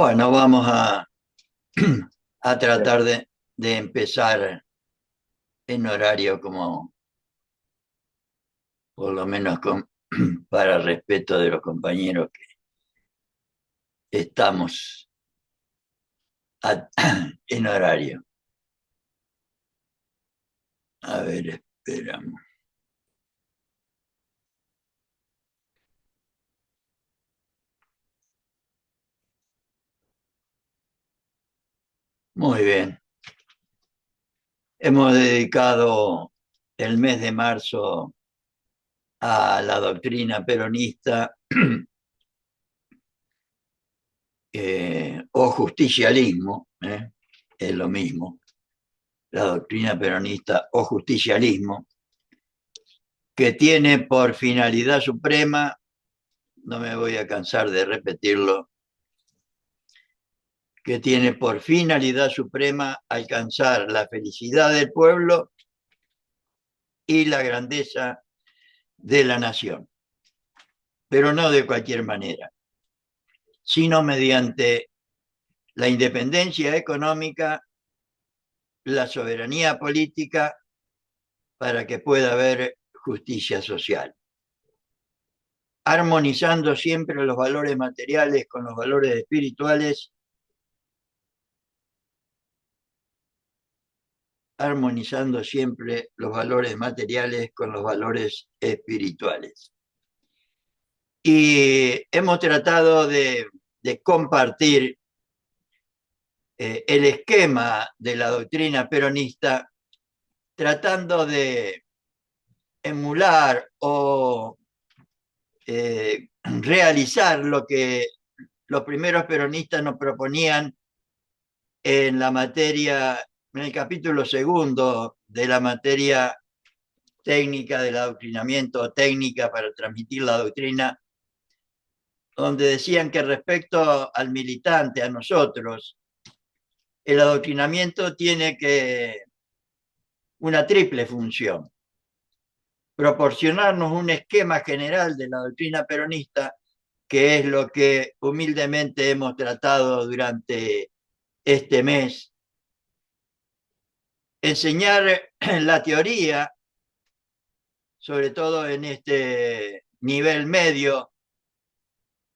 Bueno, vamos a tratar de empezar en horario como, por lo menos para respeto de los compañeros que estamos a- en horario. A ver, esperamos. Muy bien. Hemos dedicado el mes de marzo a la doctrina peronista o justicialismo, es lo mismo, la doctrina peronista o justicialismo, que tiene por finalidad suprema, no me voy a cansar de repetirlo, que tiene por finalidad suprema alcanzar la felicidad del pueblo y la grandeza de la nación, pero no de cualquier manera, sino mediante la independencia económica, la soberanía política, para que pueda haber justicia social, armonizando siempre los valores materiales con los valores espirituales, armonizando siempre los valores materiales con los valores espirituales. Y hemos tratado de compartir el esquema de la doctrina peronista, tratando de emular o realizar lo que los primeros peronistas nos proponían en la materia, en el capítulo segundo de la materia técnica del adoctrinamiento, técnica para transmitir la doctrina, donde decían que respecto al militante, a nosotros, el adoctrinamiento tiene una triple función: proporcionarnos un esquema general de la doctrina peronista, que es lo que humildemente hemos tratado durante este mes, enseñar la teoría, sobre todo en este nivel medio.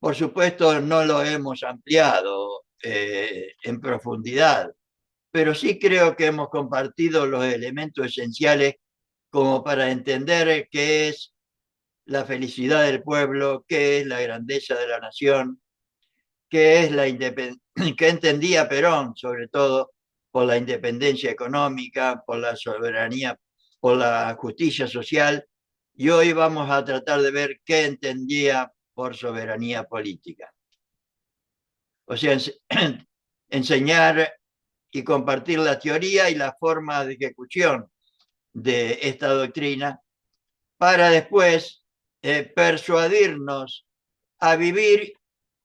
Por supuesto, no lo hemos ampliado en profundidad, pero sí creo que hemos compartido los elementos esenciales como para entender qué es la felicidad del pueblo, qué es la grandeza de la nación, qué es la qué entendía Perón, sobre todo por la independencia económica, por la soberanía, por la justicia social, y hoy vamos a tratar de ver qué entendía por soberanía política. O sea, enseñar y compartir la teoría y la forma de ejecución de esta doctrina para después persuadirnos a vivir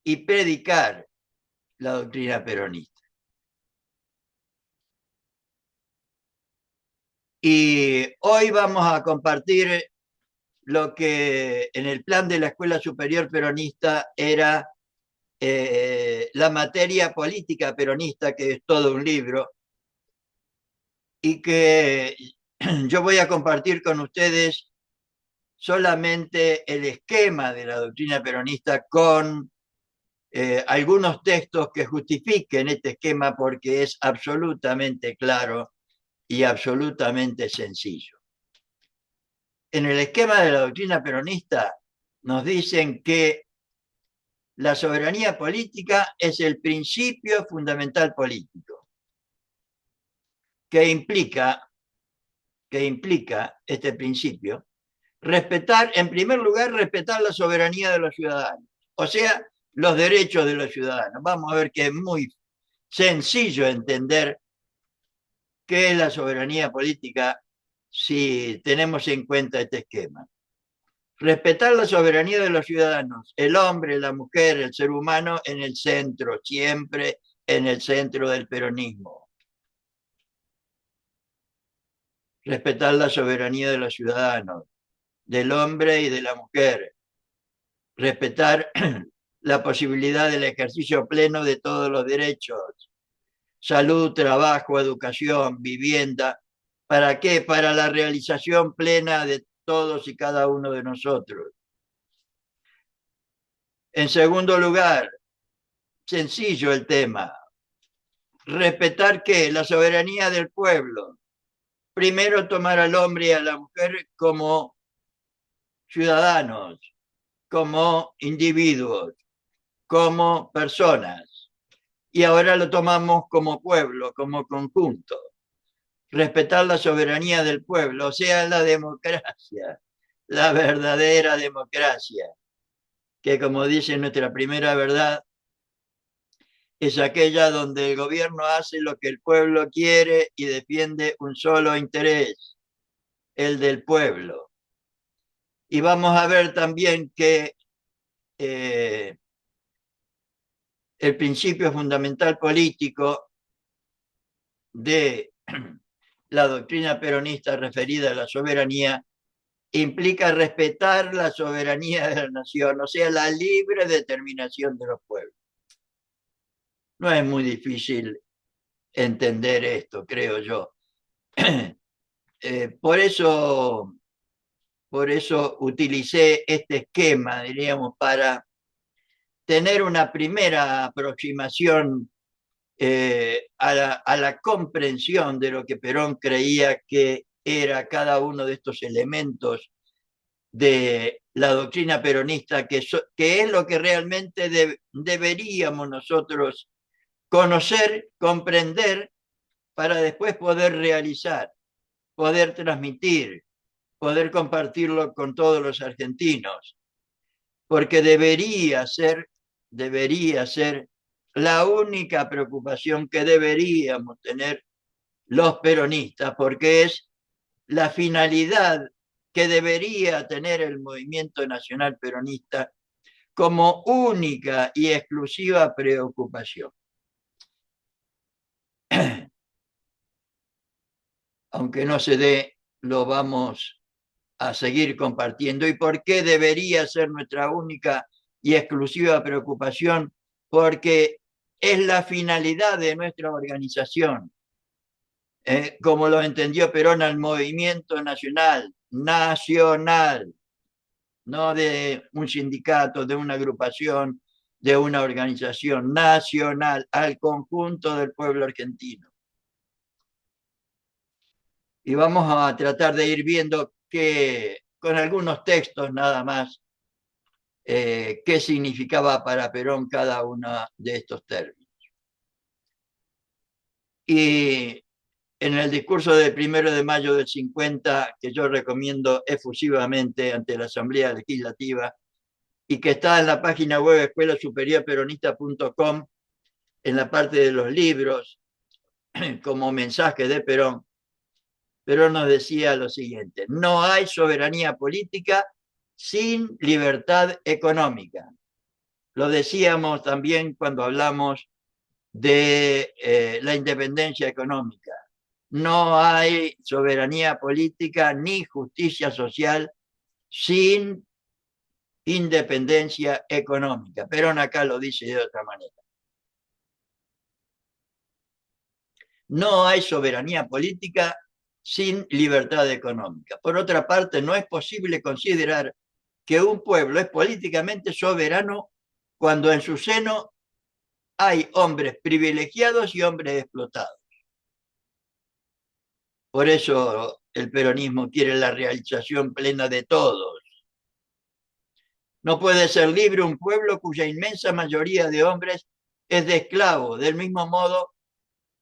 y predicar la doctrina peronista. Y hoy vamos a compartir lo que en el plan de la Escuela Superior Peronista era la materia política peronista, que es todo un libro, y que yo voy a compartir con ustedes solamente el esquema de la doctrina peronista con algunos textos que justifiquen este esquema, porque es absolutamente claro y absolutamente sencillo. En el esquema de la doctrina peronista nos dicen que la soberanía política es el principio fundamental político, que implica, que implica este principio respetar, en primer lugar, respetar la soberanía de los ciudadanos, o sea, los derechos de los ciudadanos. Vamos a ver que es muy sencillo entender qué es la soberanía política si tenemos en cuenta este esquema. Respetar la soberanía de los ciudadanos, el hombre, la mujer, el ser humano en el centro, siempre en el centro del peronismo. Respetar la soberanía de los ciudadanos, del hombre y de la mujer. Respetar la posibilidad del ejercicio pleno de todos los derechos: salud, trabajo, educación, vivienda. ¿Para qué? Para la realización plena de todos y cada uno de nosotros. En segundo lugar, sencillo el tema: respetar ¿qué? La soberanía del pueblo. Primero, tomar al hombre y a la mujer como ciudadanos, como individuos, como personas. Y ahora lo tomamos como pueblo, como conjunto. Respetar la soberanía del pueblo, o sea, la democracia, la verdadera democracia, que como dice nuestra primera verdad, es aquella donde el gobierno hace lo que el pueblo quiere y defiende un solo interés, el del pueblo. Y vamos a ver también que el principio fundamental político de la doctrina peronista referida a la soberanía implica respetar la soberanía de la nación, o sea, la libre determinación de los pueblos. No es muy difícil entender esto, creo yo. Por eso utilicé este esquema, diríamos, para tener una primera aproximación a la comprensión de lo que Perón creía que era cada uno de estos elementos de la doctrina peronista, que es lo que realmente deberíamos nosotros conocer, comprender, para después poder realizar, poder transmitir, poder compartirlo con todos los argentinos, porque debería ser la única preocupación que deberíamos tener los peronistas, porque es la finalidad que debería tener el movimiento nacional peronista como única y exclusiva preocupación. Aunque no se dé, lo vamos a seguir compartiendo. ¿Y por qué debería ser nuestra única y exclusiva preocupación? Porque es la finalidad de nuestra organización, como lo entendió Perón, al movimiento nacional, no de un sindicato, de una agrupación, de una organización nacional, al conjunto del pueblo argentino. Y vamos a tratar de ir viendo que, con algunos textos nada más, qué significaba para Perón cada uno de estos términos. Y en el discurso del 1 de mayo del 50, que yo recomiendo efusivamente ante la Asamblea Legislativa y que está en la página web escuelasuperiorperonista.com, en la parte de los libros, como mensaje de Perón, Perón nos decía lo siguiente: no hay soberanía política sin libertad económica. Lo decíamos también cuando hablamos de la independencia económica. No hay soberanía política ni justicia social sin independencia económica. Perón acá lo dice de otra manera. No hay soberanía política sin libertad económica. Por otra parte, no es posible considerar que un pueblo es políticamente soberano cuando en su seno hay hombres privilegiados y hombres explotados. Por eso el peronismo quiere la realización plena de todos. No puede ser libre un pueblo cuya inmensa mayoría de hombres es de esclavos, del mismo modo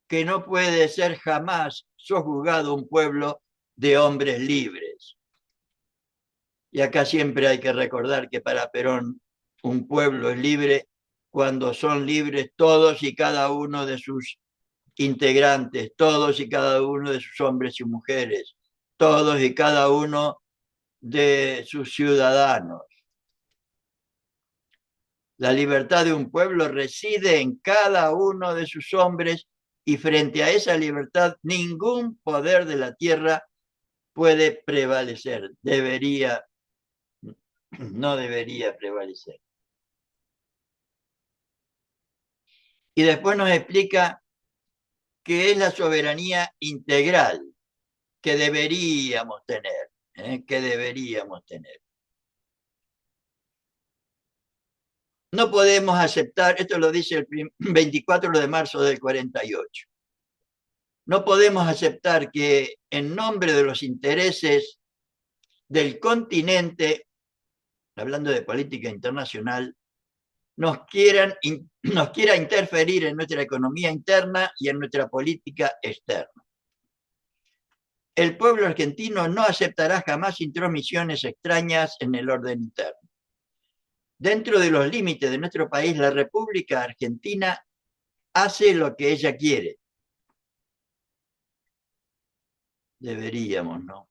que no puede ser jamás sojuzgado un pueblo de hombres libres. Y acá siempre hay que recordar que para Perón un pueblo es libre cuando son libres todos y cada uno de sus integrantes, todos y cada uno de sus hombres y mujeres, todos y cada uno de sus ciudadanos. La libertad de un pueblo reside en cada uno de sus hombres y frente a esa libertad ningún poder de la tierra puede prevalecer. No debería prevalecer. Y después nos explica qué es la soberanía integral que deberíamos tener, que deberíamos tener. No podemos aceptar, esto lo dice el 24 de marzo del 48, no podemos aceptar que en nombre de los intereses del continente, hablando de política internacional, nos quiera interferir en nuestra economía interna y en nuestra política externa. El pueblo argentino no aceptará jamás intromisiones extrañas en el orden interno. Dentro de los límites de nuestro país, la República Argentina hace lo que ella quiere. Deberíamos, ¿no?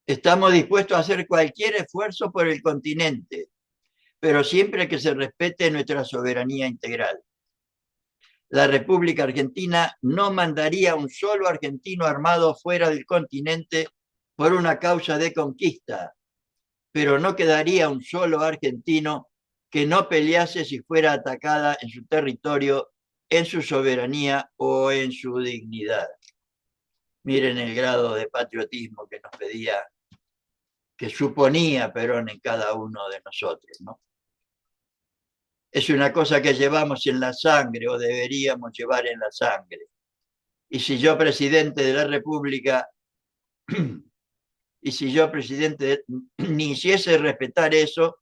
Estamos dispuestos a hacer cualquier esfuerzo por el continente, pero siempre que se respete nuestra soberanía integral. La República Argentina no mandaría un solo argentino armado fuera del continente por una causa de conquista, pero no quedaría un solo argentino que no pelease si fuera atacada en su territorio, en su soberanía o en su dignidad. Miren el grado de patriotismo que nos pedía, que suponía Perón en cada uno de nosotros, ¿no? Es una cosa que llevamos en la sangre o deberíamos llevar en la sangre. Y si yo, presidente de la República, y si yo, presidente, ni hiciese respetar eso,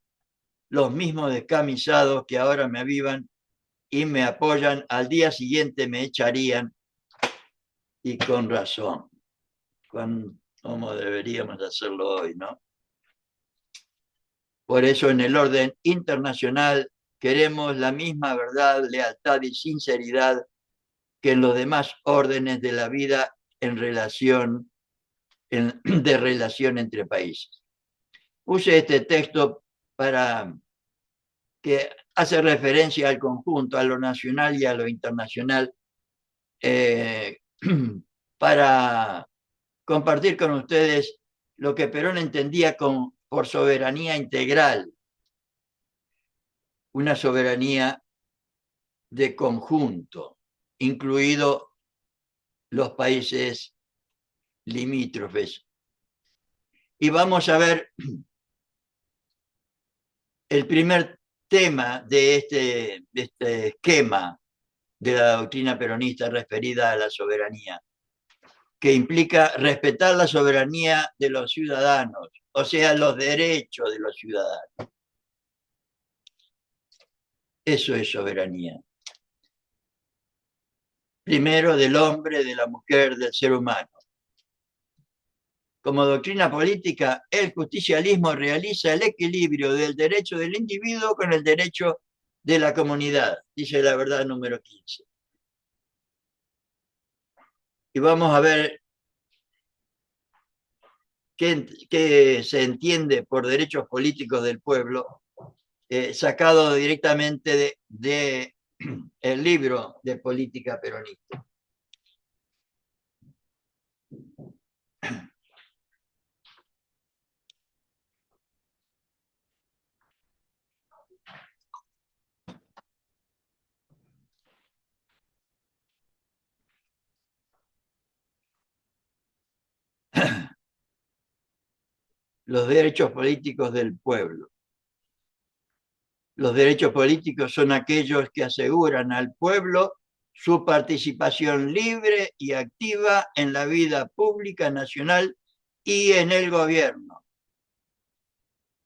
los mismos descamisados que ahora me avivan y me apoyan, al día siguiente me echarían, y con razón, como deberíamos hacerlo hoy, ¿no? Por eso en el orden internacional queremos la misma verdad, lealtad y sinceridad que en los demás órdenes de la vida de relación entre países. Puse este texto para que hace referencia al conjunto, a lo nacional y a lo internacional, para compartir con ustedes lo que Perón entendía por soberanía integral, una soberanía de conjunto, incluido los países limítrofes. Y vamos a ver el primer tema de este esquema de la doctrina peronista referida a la soberanía, que implica respetar la soberanía de los ciudadanos, o sea, los derechos de los ciudadanos. Eso es soberanía. Primero del hombre, de la mujer, del ser humano. Como doctrina política, el justicialismo realiza el equilibrio del derecho del individuo con el derecho de la comunidad, dice la verdad número 15. Y vamos a ver qué se entiende por derechos políticos del pueblo, sacado directamente de el libro de política peronista. Los derechos políticos del pueblo. Los derechos políticos son aquellos que aseguran al pueblo su participación libre y activa en la vida pública nacional y en el gobierno.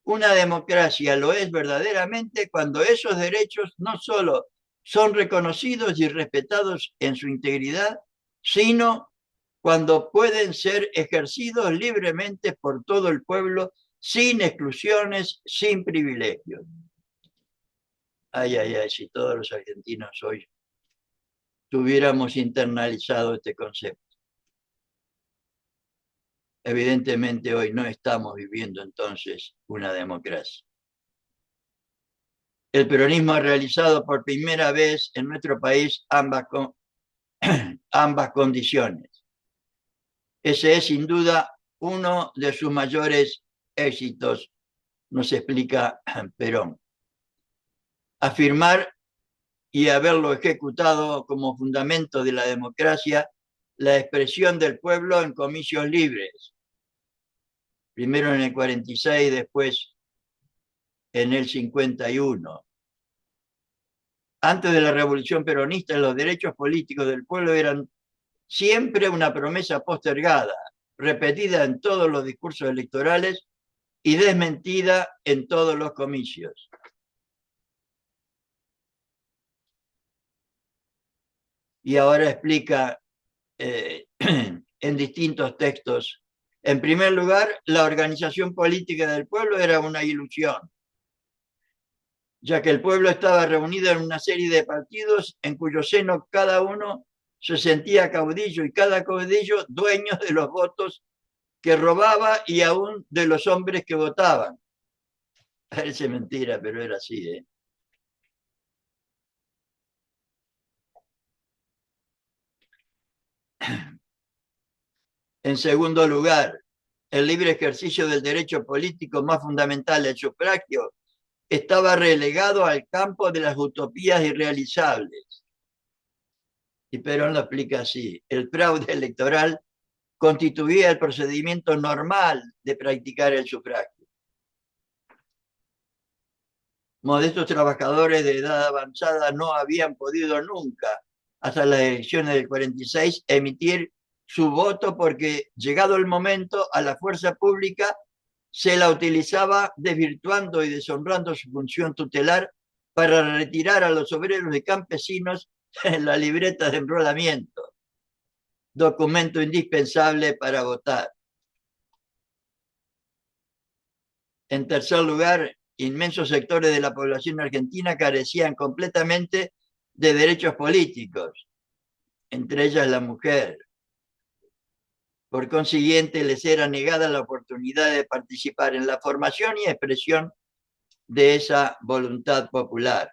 Una democracia lo es verdaderamente cuando esos derechos no solo son reconocidos y respetados en su integridad, sino cuando pueden ser ejercidos libremente por todo el pueblo, sin exclusiones, sin privilegios. Ay, ay, ay, si todos los argentinos hoy tuviéramos internalizado este concepto. Evidentemente hoy no estamos viviendo entonces una democracia. El peronismo ha realizado por primera vez en nuestro país ambas condiciones. Ese es sin duda uno de sus mayores éxitos, nos explica Perón. Afirmar y haberlo ejecutado como fundamento de la democracia, la expresión del pueblo en comicios libres, primero en el 46, después en el 51. Antes de la Revolución Peronista, los derechos políticos del pueblo eran siempre una promesa postergada, repetida en todos los discursos electorales y desmentida en todos los comicios. Y ahora explica en distintos textos. En primer lugar, la organización política del pueblo era una ilusión, ya que el pueblo estaba reunido en una serie de partidos en cuyo seno cada uno se sentía caudillo y cada caudillo dueño de los votos que robaba y aún de los hombres que votaban. Parece mentira, pero era así, ¿eh? En segundo lugar, el libre ejercicio del derecho político más fundamental, el sufragio, estaba relegado al campo de las utopías irrealizables. Y Perón lo explica así: el fraude electoral constituía el procedimiento normal de practicar el sufragio. Modestos trabajadores de edad avanzada no habían podido nunca, hasta las elecciones del 46, emitir su voto porque, llegado el momento, a la fuerza pública se la utilizaba desvirtuando y deshonrando su función tutelar para retirar a los obreros y campesinos en la libreta de enrolamiento, documento indispensable para votar. En tercer lugar, inmensos sectores de la población argentina carecían completamente de derechos políticos, entre ellas la mujer. Por consiguiente, les era negada la oportunidad de participar en la formación y expresión de esa voluntad popular.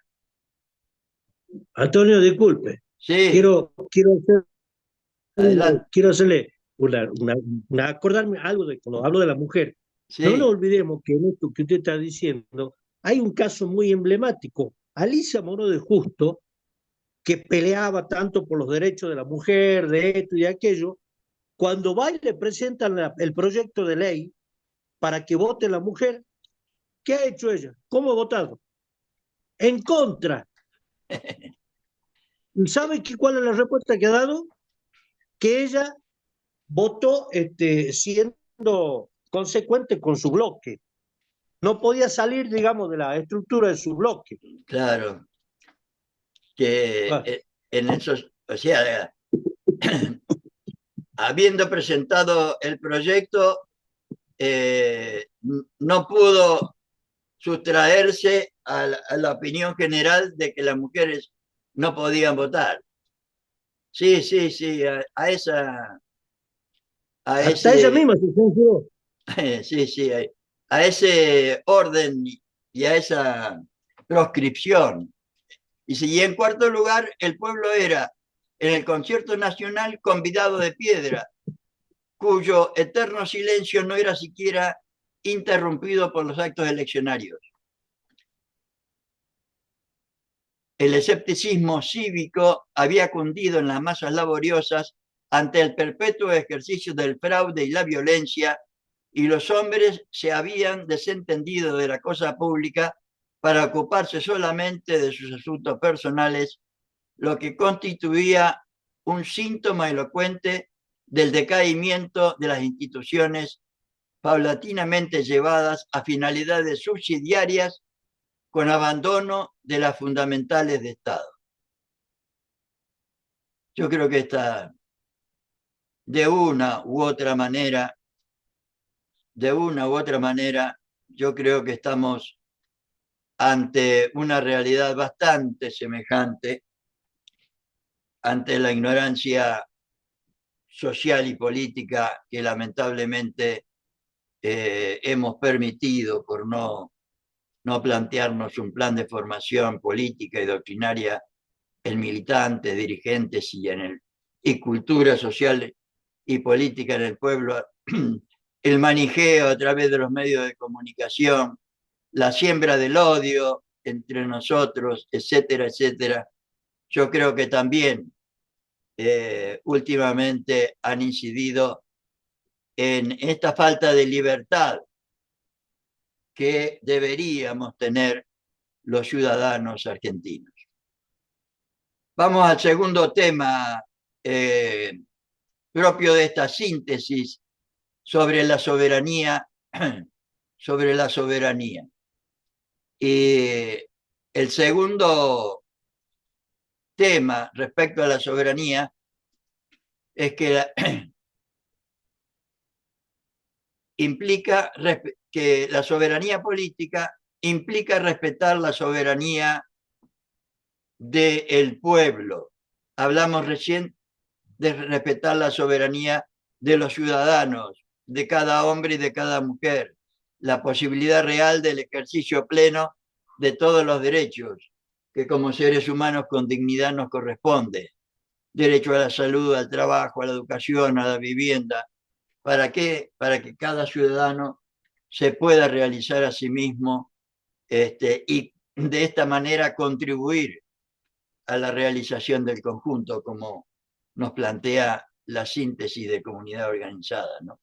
Antonio, disculpe, Sí, adelante. quiero hacerle acordarme algo de cuando hablo de la mujer. No nos Sí, olvidemos que en esto que usted está diciendo hay un caso muy emblemático. Alicia Moro de Justo, que peleaba tanto por los derechos de la mujer, de esto y de aquello, cuando va y le presentan el proyecto de ley para que vote la mujer, ¿qué ha hecho ella? ¿Cómo ha votado? En contra. ¿Sabe cuál es la respuesta que ha dado? Que ella votó siendo consecuente con su bloque. No podía salir, digamos, de la estructura de su bloque. claro, que Ah, en esos, o sea, habiendo presentado el proyecto, no pudo sustraerse a la opinión general de que las mujeres no podían votar. Sí, sí, sí, a hasta ella ese, misma se censuró. sí, sí, a ese orden y a esa proscripción. Y en cuarto lugar, el pueblo era, en el concierto nacional, convidado de piedra, cuyo eterno silencio no era siquiera interrumpido por los actos eleccionarios. El escepticismo cívico había cundido en las masas laboriosas ante el perpetuo ejercicio del fraude y la violencia, y los hombres se habían desentendido de la cosa pública para ocuparse solamente de sus asuntos personales, lo que constituía un síntoma elocuente del decaimiento de las instituciones paulatinamente llevadas a finalidades subsidiarias con abandono de las fundamentales de Estado. Yo creo que está de una u otra manera, de una u otra manera, yo creo que estamos ante una realidad bastante semejante, ante la ignorancia social y política que lamentablemente hemos permitido por no plantearnos un plan de formación política y doctrinaria en militantes, dirigentes y cultura social y política en el pueblo, el manijeo a través de los medios de comunicación, la siembra del odio entre nosotros, etcétera, etcétera, yo creo que también últimamente han incidido en esta falta de libertad que deberíamos tener los ciudadanos argentinos. Vamos al segundo tema propio de esta síntesis sobre la soberanía, sobre la soberanía. Y el segundo tema respecto a la soberanía es que implica que la soberanía política implica respetar la soberanía del pueblo. Hablamos recién de respetar la soberanía de los ciudadanos, de cada hombre y de cada mujer, la posibilidad real del ejercicio pleno de todos los derechos que como seres humanos con dignidad nos corresponde. Derecho a la salud, al trabajo, a la educación, a la vivienda. ¿Para qué? Para que cada ciudadano se pueda realizar a sí mismo y de esta manera contribuir a la realización del conjunto, como nos plantea la síntesis de comunidad organizada, ¿no?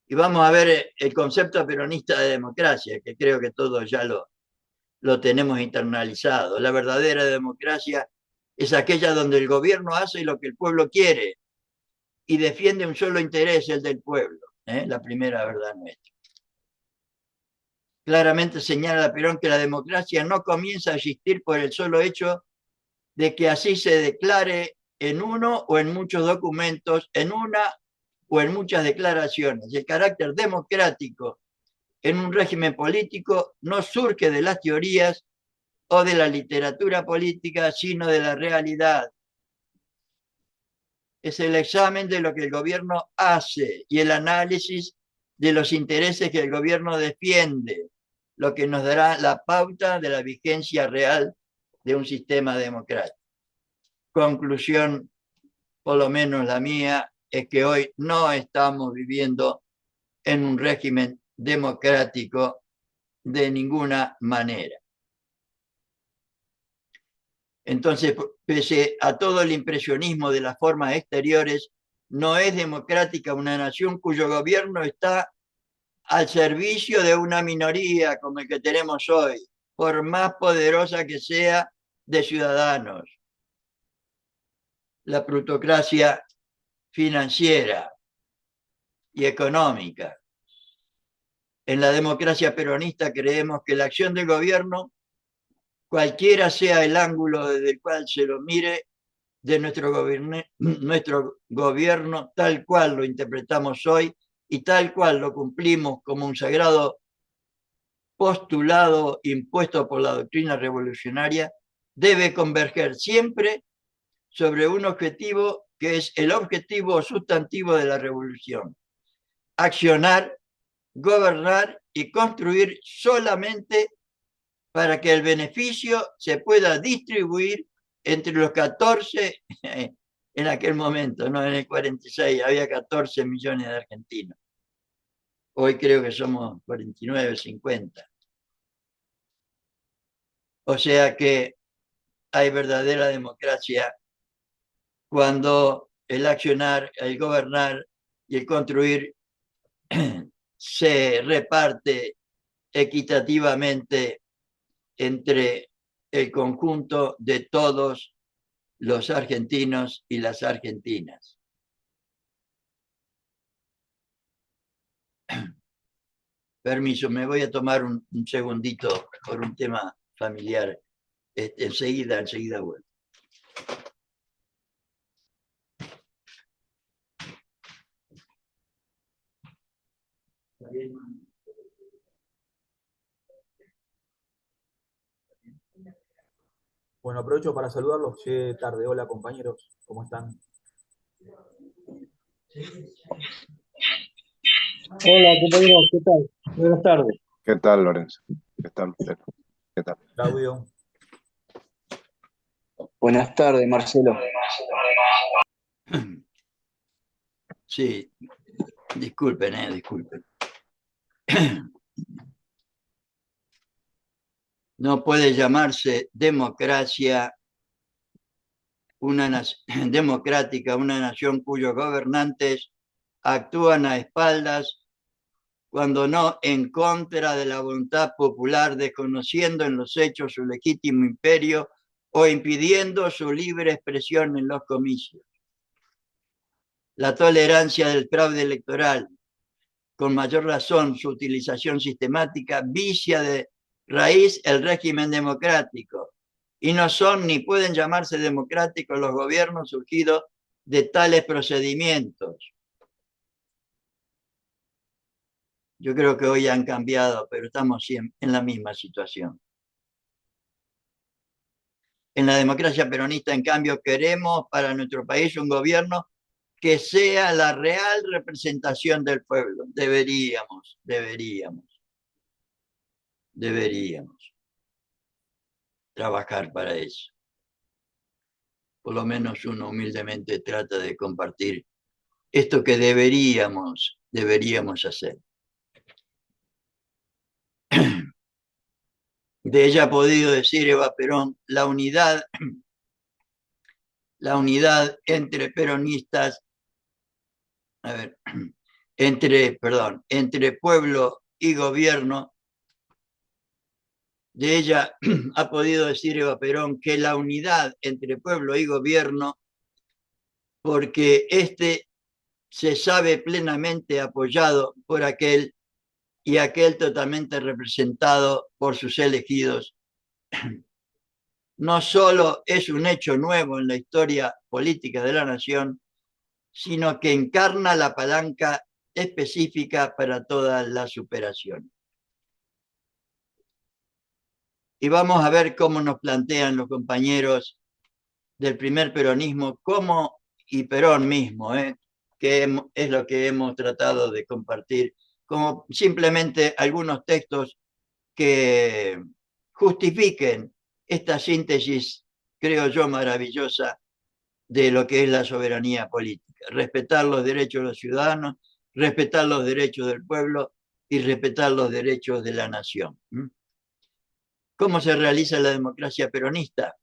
Y vamos a ver el concepto peronista de democracia, que creo que todos ya lo tenemos internalizado. La verdadera democracia es aquella donde el gobierno hace lo que el pueblo quiere y defiende un solo interés, el del pueblo. La primera verdad nuestra. Claramente señala Perón que la democracia no comienza a existir por el solo hecho de que así se declare en uno o en muchos documentos, en una o en muchas declaraciones. El carácter democrático en un régimen político no surge de las teorías o de la literatura política, sino de la realidad. Es el examen de lo que el gobierno hace y el análisis de los intereses que el gobierno defiende, lo que nos dará la pauta de la vigencia real de un sistema democrático. Conclusión, por lo menos la mía, es que hoy no estamos viviendo en un régimen democrático de ninguna manera. Entonces, pese a todo el impresionismo de las formas exteriores, no es democrática una nación cuyo gobierno está al servicio de una minoría como el que tenemos hoy, por más poderosa que sea, de ciudadanos. La plutocracia financiera y económica. En la democracia peronista creemos que la acción del gobierno, cualquiera sea el ángulo desde el cual se lo mire, de nuestro gobierno tal cual lo interpretamos hoy y tal cual lo cumplimos como un sagrado postulado impuesto por la doctrina revolucionaria, debe converger siempre sobre un objetivo que es el objetivo sustantivo de la revolución: accionar, gobernar y construir solamente para que el beneficio se pueda distribuir entre los 14, en aquel momento, no en el 46, había 14 millones de argentinos. Hoy creo que somos 49, 50. O sea que hay verdadera democracia cuando el accionar, el gobernar y el construir se reparte equitativamente entre el conjunto de todos los argentinos y las argentinas. Permiso, me voy a tomar un segundito por un tema familiar. Enseguida vuelvo. Bueno, aprovecho para saludarlos. Llegué tarde. Hola, compañeros. ¿Cómo están? Hola, compañeros, ¿qué tal? Buenas tardes. ¿Qué tal, Lorenzo? ¿Qué tal? ¿Qué tal? Claudio. Buenas tardes, Marcelo. Sí, disculpen, disculpen. No puede llamarse democracia democrática una nación cuyos gobernantes actúan a espaldas, cuando no en contra de la voluntad popular, desconociendo en los hechos su legítimo imperio o impidiendo su libre expresión en los comicios. La tolerancia del fraude electoral, con mayor razón su utilización sistemática, vicia de raíz el régimen democrático, y no son ni pueden llamarse democráticos los gobiernos surgidos de tales procedimientos. Yo creo que hoy han cambiado, pero estamos en la misma situación. En la democracia peronista, en cambio, queremos para nuestro país un gobierno que sea la real representación del pueblo. Deberíamos trabajar para eso. Por lo menos uno humildemente trata de compartir esto que deberíamos hacer. De ella ha podido decir Eva Perón, la unidad entre peronistas, entre pueblo y gobierno. De ella ha podido decir Eva Perón que la unidad entre pueblo y gobierno, porque este se sabe plenamente apoyado por aquel y aquel totalmente representado por sus elegidos, no solo es un hecho nuevo en la historia política de la nación, sino que encarna la palanca específica para toda la superación. Y vamos a ver cómo nos plantean los compañeros del primer peronismo, cómo, y Perón mismo, que es lo que hemos tratado de compartir, como simplemente algunos textos que justifiquen esta síntesis, creo yo, maravillosa de lo que es la soberanía política. Respetar los derechos de los ciudadanos, respetar los derechos del pueblo y respetar los derechos de la nación. ¿Cómo se realiza la democracia peronista?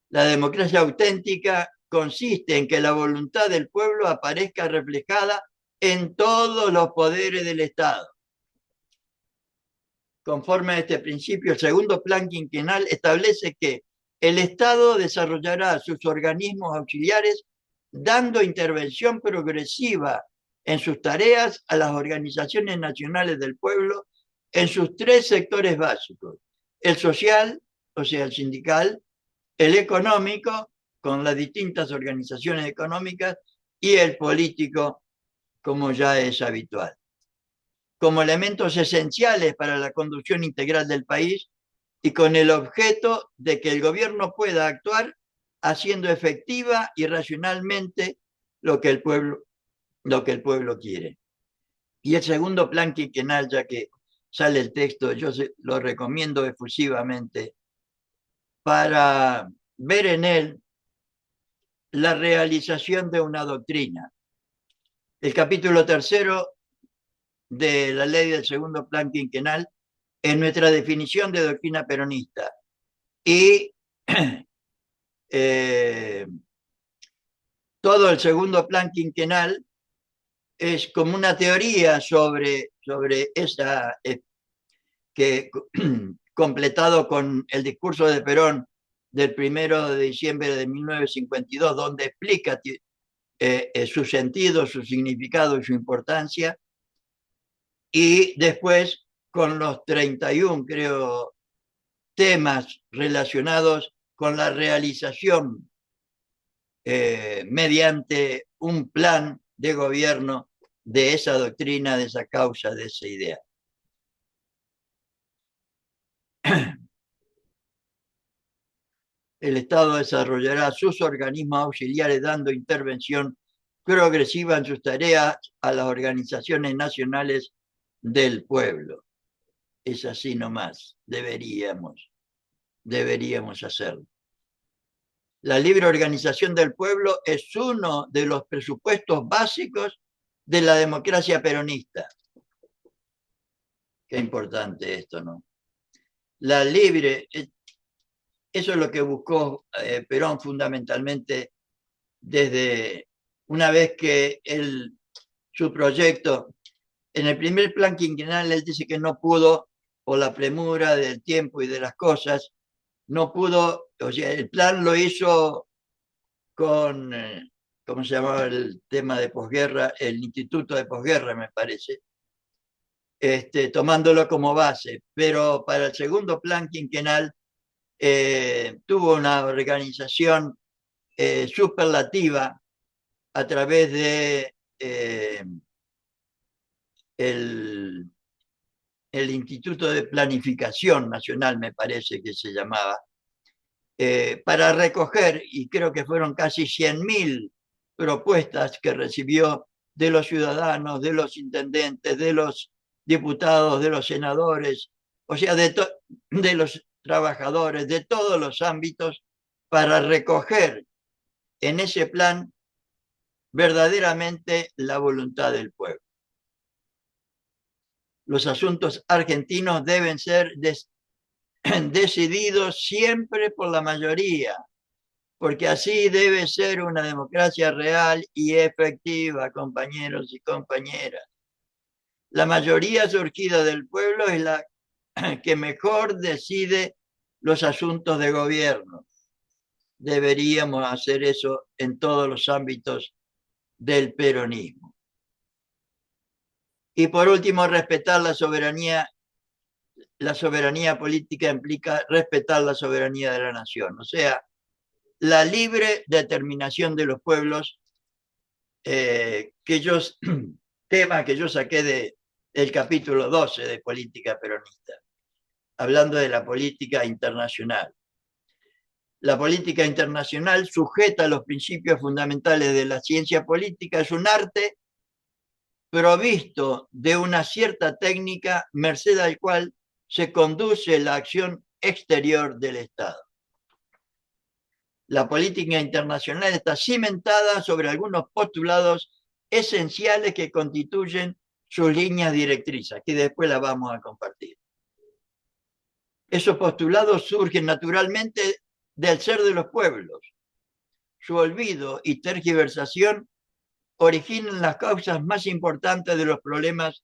La democracia auténtica consiste en que la voluntad del pueblo aparezca reflejada en todos los poderes del Estado. Conforme a este principio, el segundo plan quinquenal establece que el Estado desarrollará sus organismos auxiliares dando intervención progresiva en sus tareas a las organizaciones nacionales del pueblo en sus tres sectores básicos: el social, o sea, el sindical; el económico, con las distintas organizaciones económicas; y el político, como ya es habitual, como elementos esenciales para la conducción integral del país y con el objeto de que el gobierno pueda actuar haciendo efectiva y racionalmente lo que el pueblo quiere. Y el segundo plan quinquenal, ya que sale el texto, yo lo recomiendo efusivamente para ver en él la realización de una doctrina. El capítulo 3 de la ley del segundo plan quinquenal es nuestra definición de doctrina peronista. Y todo el segundo plan quinquenal es como una teoría sobre esa, que completado con el discurso de Perón del 1 de diciembre de 1952, donde explica su sentido, su significado y su importancia. Y después con los 31, creo, temas relacionados con la realización mediante un plan de gobierno de esa doctrina, de esa causa, de esa idea. El Estado desarrollará sus organismos auxiliares dando intervención progresiva en sus tareas a las organizaciones nacionales del pueblo. Es así nomás, deberíamos hacerlo. La libre organización del pueblo es uno de los presupuestos básicos de la democracia peronista. Qué importante esto, ¿no? la libre, eso es lo que buscó Perón fundamentalmente desde una vez que su proyecto, en el primer plan quinquenal, él dice que no pudo, por la premura del tiempo y de las cosas, no pudo, o sea, el plan lo hizo con, ¿cómo se llamaba el tema de posguerra? El Instituto de Posguerra, me parece, tomándolo como base, pero para el segundo plan quinquenal tuvo una organización superlativa a través de el, el Instituto de Planificación Nacional, me parece que se llamaba, para recoger, y creo que fueron casi 100.000 propuestas que recibió de los ciudadanos, de los intendentes, de los diputados, de los senadores, o sea, de los trabajadores, de todos los ámbitos, para recoger en ese plan verdaderamente la voluntad del pueblo. Los asuntos argentinos deben ser decididos siempre por la mayoría, porque así debe ser una democracia real y efectiva, compañeros y compañeras. La mayoría surgida del pueblo es la que mejor decide los asuntos de gobierno. Deberíamos hacer eso en todos los ámbitos del peronismo. Y por último, respetar la soberanía. La soberanía política implica respetar la soberanía de la nación, o sea, la libre determinación de los pueblos, tema que yo saqué del capítulo 12 de Política Peronista, hablando de la política internacional. La política internacional, sujeta a los principios fundamentales de la ciencia política, es un arte provisto de una cierta técnica, merced al cual se conduce la acción exterior del Estado. La política internacional está cimentada sobre algunos postulados esenciales que constituyen sus líneas directrices, que después las vamos a compartir. Esos postulados surgen naturalmente del ser de los pueblos. Su olvido y tergiversación originan las causas más importantes de los problemas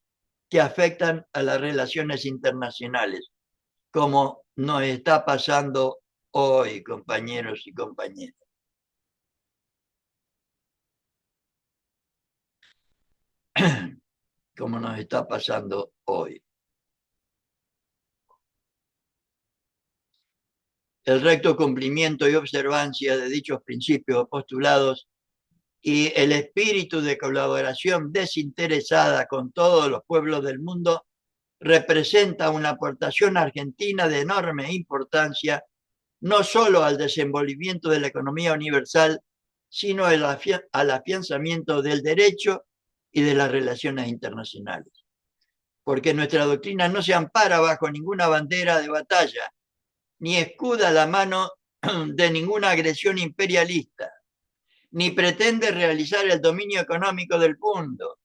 que afectan a las relaciones internacionales, como nos está pasando hoy, compañeros y compañeras. Como nos está pasando hoy. El recto cumplimiento y observancia de dichos principios postulados y el espíritu de colaboración desinteresada con todos los pueblos del mundo representa una aportación argentina de enorme importancia, no solo al desenvolvimiento de la economía universal, sino al afianzamiento del derecho y de las relaciones internacionales. Porque nuestra doctrina no se ampara bajo ninguna bandera de batalla, ni escuda la mano de ninguna agresión imperialista, ni pretende realizar el dominio económico del mundo,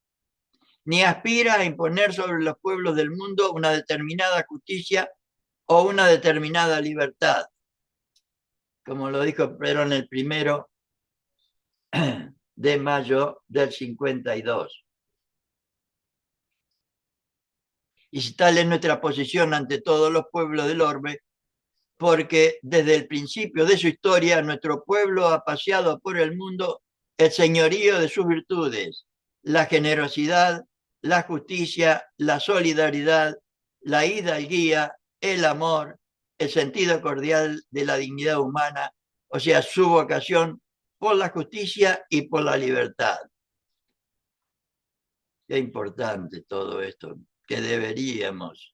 ni aspira a imponer sobre los pueblos del mundo una determinada justicia o una determinada libertad, como lo dijo Perón el 1 de mayo del 52. Y si tal es nuestra posición ante todos los pueblos del orbe, porque desde el principio de su historia nuestro pueblo ha paseado por el mundo el señorío de sus virtudes, la generosidad, la justicia, la solidaridad, la hidalguía, el amor, el sentido cordial de la dignidad humana, o sea, su vocación por la justicia y por la libertad. Qué importante todo esto, que deberíamos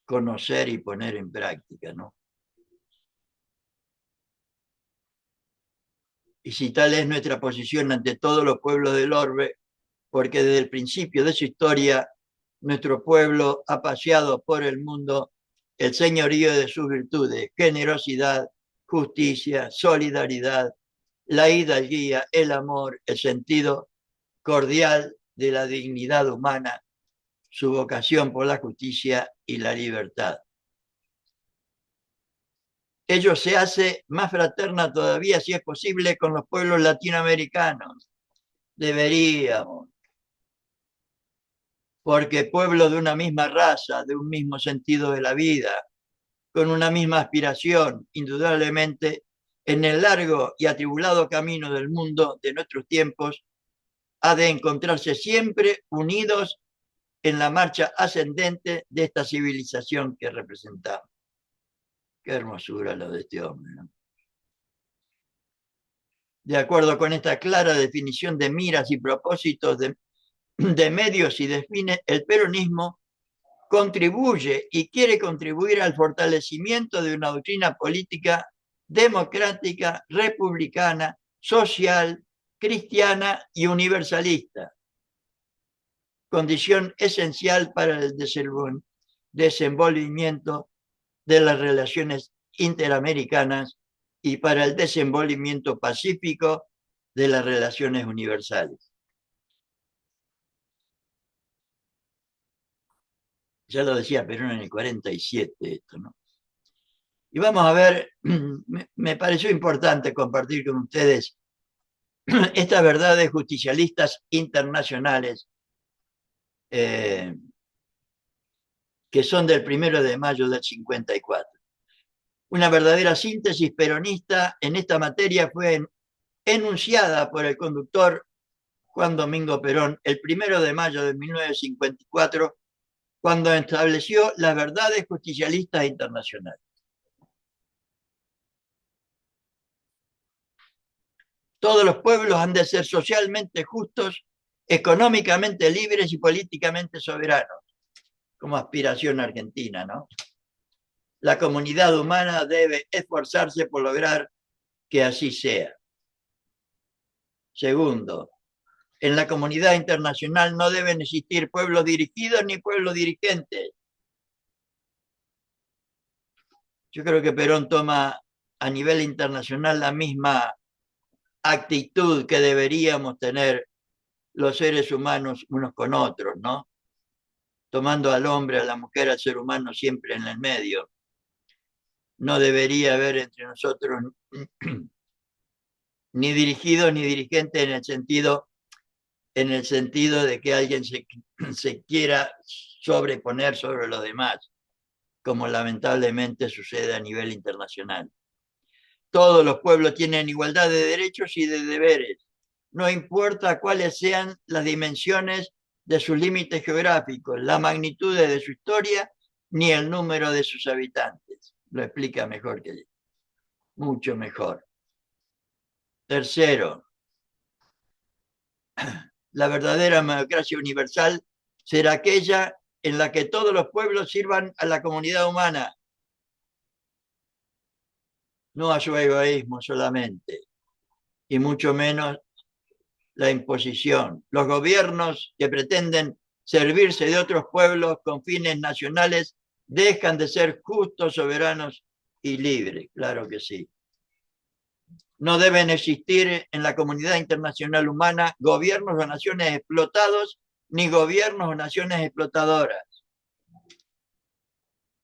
conocer y poner en práctica, ¿no? Y si tal es nuestra posición ante todos los pueblos del orbe, porque desde el principio de su historia nuestro pueblo ha paseado por el mundo el señorío de sus virtudes, generosidad, justicia, solidaridad, la hidalguía, el amor, el sentido cordial de la dignidad humana, su vocación por la justicia y la libertad. ello se hace más fraterna todavía, si es posible, con los pueblos latinoamericanos. Deberíamos, porque pueblos de una misma raza, de un mismo sentido de la vida, con una misma aspiración, indudablemente, en el largo y atribulado camino del mundo de nuestros tiempos, ha de encontrarse siempre unidos en la marcha ascendente de esta civilización que representamos. Qué hermosura lo de este hombre, ¿no? De acuerdo con esta clara definición de miras y propósitos de medios y de fines, el peronismo contribuye y quiere contribuir al fortalecimiento de una doctrina política democrática, republicana, social, cristiana y universalista, condición esencial para el desenvolvimiento de las relaciones interamericanas y para el desenvolvimiento pacífico de las relaciones universales. Ya lo decía Perón en el 47 esto, ¿no? Y vamos a ver, me pareció importante compartir con ustedes estas verdades justicialistas internacionales que son del 1 de mayo del 54. Una verdadera síntesis peronista en esta materia fue enunciada por el conductor Juan Domingo Perón el 1 de mayo de 1954, cuando estableció las verdades justicialistas internacionales. Todos los pueblos han de ser socialmente justos, económicamente libres y políticamente soberanos, como aspiración argentina, ¿no? La comunidad humana debe esforzarse por lograr que así sea. Segundo, en la comunidad internacional no deben existir pueblos dirigidos ni pueblos dirigentes. Yo creo que Perón toma a nivel internacional la misma actitud que deberíamos tener los seres humanos unos con otros, ¿no? Tomando al hombre, a la mujer, al ser humano siempre en el medio. No debería haber entre nosotros ni dirigidos ni dirigentes en el sentido de que alguien se quiera sobreponer sobre los demás, como lamentablemente sucede a nivel internacional. Todos los pueblos tienen igualdad de derechos y de deberes, no importa cuáles sean las dimensiones de sus límites geográficos, la magnitud de su historia, ni el número de sus habitantes. Lo explica mejor que yo, mucho mejor. Tercero, la verdadera democracia universal será aquella en la que todos los pueblos sirvan a la comunidad humana, no a su egoísmo solamente, y mucho menos la imposición. Los gobiernos que pretenden servirse de otros pueblos con fines nacionales dejan de ser justos, soberanos y libres, claro que sí. No deben existir en la comunidad internacional humana gobiernos o naciones explotados ni gobiernos o naciones explotadoras.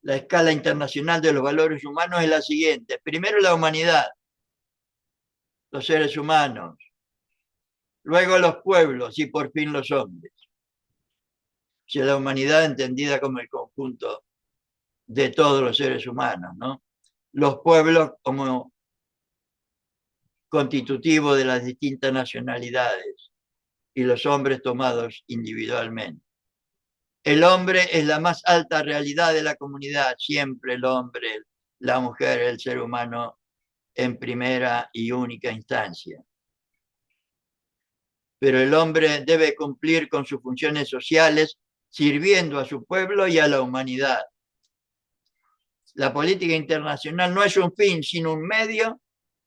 La escala internacional de los valores humanos es la siguiente. Primero la humanidad, los seres humanos, luego los pueblos y por fin los hombres. O sea, la humanidad entendida como el conjunto de todos los seres humanos, ¿no? Los pueblos como constitutivo de las distintas nacionalidades y los hombres tomados individualmente. El hombre es la más alta realidad de la comunidad, siempre el hombre, la mujer, el ser humano en primera y única instancia. Pero el hombre debe cumplir con sus funciones sociales sirviendo a su pueblo y a la humanidad. La política internacional no es un fin, sino un medio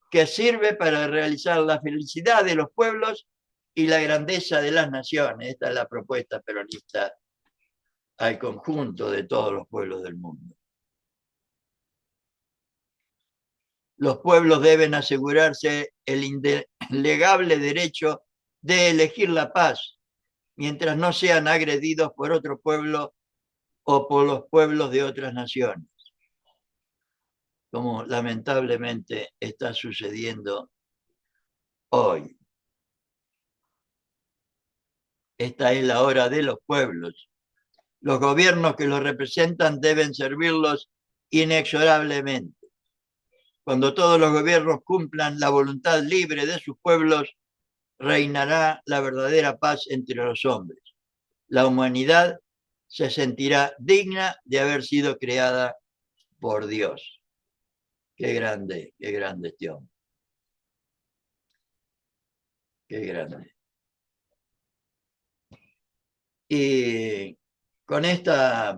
que sirve para realizar la felicidad de los pueblos y la grandeza de las naciones. Esta es la propuesta peronista al conjunto de todos los pueblos del mundo. Los pueblos deben asegurarse el indelegable derecho de elegir la paz, mientras no sean agredidos por otro pueblo o por los pueblos de otras naciones. como lamentablemente está sucediendo hoy. Esta es la hora de los pueblos. Los gobiernos que los representan deben servirlos inexorablemente. Cuando todos los gobiernos cumplan la voluntad libre de sus pueblos, reinará la verdadera paz entre los hombres. La humanidad se sentirá digna de haber sido creada por Dios. Qué grande este hombre. Qué grande. Y con esta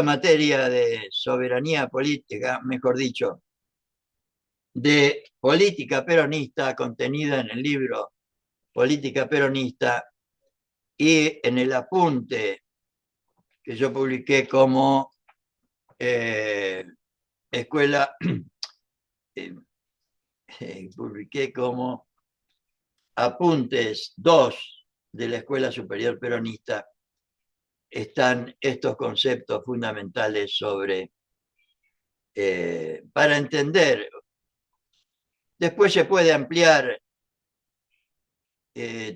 materia de soberanía política, mejor dicho, de política peronista contenida en el libro Política Peronista y en el apunte que yo publiqué como publiqué como apuntes 2 de la Escuela Superior Peronista, están estos conceptos fundamentales sobre, para entender. Después se puede ampliar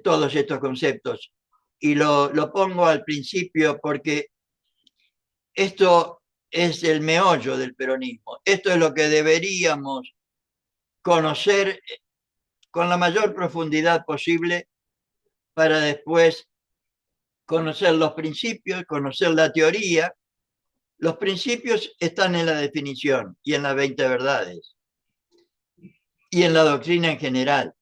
todos estos conceptos y lo pongo al principio porque esto es el meollo del peronismo. Esto es lo que deberíamos conocer con la mayor profundidad posible para después conocer los principios, conocer la teoría. Los principios están en la definición y en las 20 verdades y en la doctrina en general.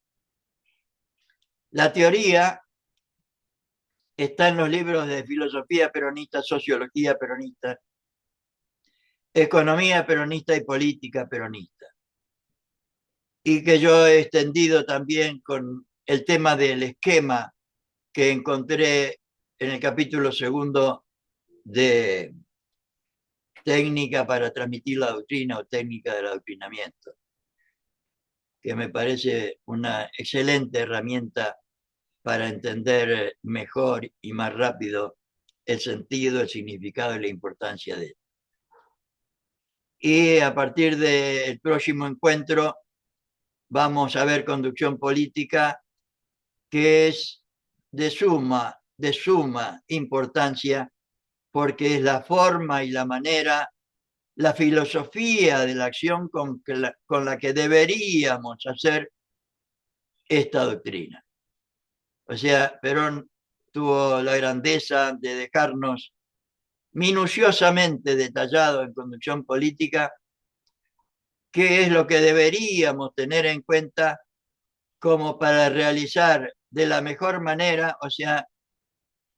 La teoría está en los libros de filosofía peronista, sociología peronista, economía peronista y política peronista. Y que yo he extendido también con el tema del esquema que encontré en el capítulo 2 de técnica para transmitir la doctrina o técnica del adoctrinamiento, que me parece una excelente herramienta para entender mejor y más rápido el sentido, el significado y la importancia de esto. Y a partir del próximo encuentro vamos a ver conducción política, que es de suma importancia, porque es la forma y la manera, la filosofía de la acción con la que deberíamos hacer esta doctrina. O sea, Perón tuvo la grandeza de dejarnos minuciosamente detallado en conducción política qué es lo que deberíamos tener en cuenta como para realizar de la mejor manera, o sea,